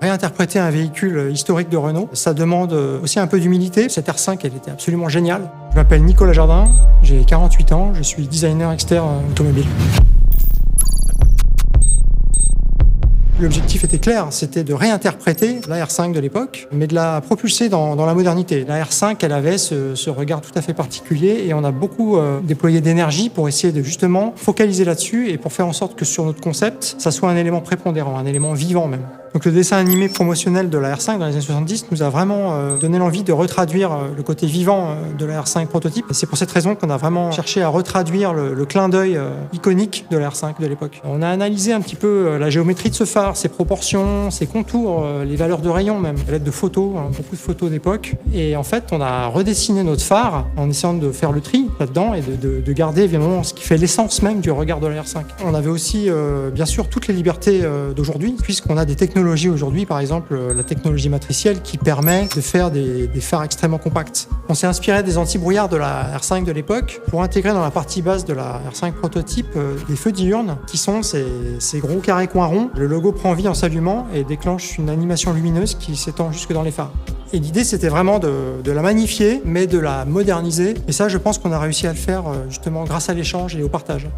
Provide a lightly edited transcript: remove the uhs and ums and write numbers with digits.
Réinterpréter un véhicule historique de Renault, ça demande aussi un peu d'humilité. Cette R5, elle était absolument géniale. Je m'appelle Nicolas Jardin, j'ai 48 ans, je suis designer expert automobile. L'objectif était clair, c'était de réinterpréter la R5 de l'époque, mais de la propulser dans la modernité. La R5, elle avait ce regard tout à fait particulier et on a beaucoup déployé d'énergie pour essayer de justement focaliser là-dessus et pour faire en sorte que sur notre concept, ça soit un élément prépondérant, un élément vivant même. Donc le dessin animé promotionnel de la R5 dans les années 70 nous a vraiment donné l'envie de retraduire le côté vivant de la R5 prototype. Et c'est pour cette raison qu'on a vraiment cherché à retraduire le clin d'œil iconique de la R5 de l'époque. On a analysé un petit peu la géométrie de ce phare, ses proportions, ses contours, les valeurs de rayon même, à l'aide de photos, beaucoup de photos d'époque. Et en fait, on a redessiné notre phare en essayant de faire le tri là-dedans et de garder évidemment ce qui fait l'essence même du regard de la R5. On avait aussi bien sûr toutes les libertés d'aujourd'hui, puisqu'on a des technologies aujourd'hui, par exemple la technologie matricielle qui permet de faire des phares extrêmement compacts. On s'est inspiré des anti-brouillards de la R5 de l'époque pour intégrer dans la partie basse de la R5 prototype des feux diurnes qui sont ces gros carrés coins ronds. Le logo prend vie en s'allumant et déclenche une animation lumineuse qui s'étend jusque dans les phares. Et l'idée, c'était vraiment de la magnifier, mais de la moderniser. Et ça, je pense qu'on a réussi à le faire justement grâce à l'échange et au partage.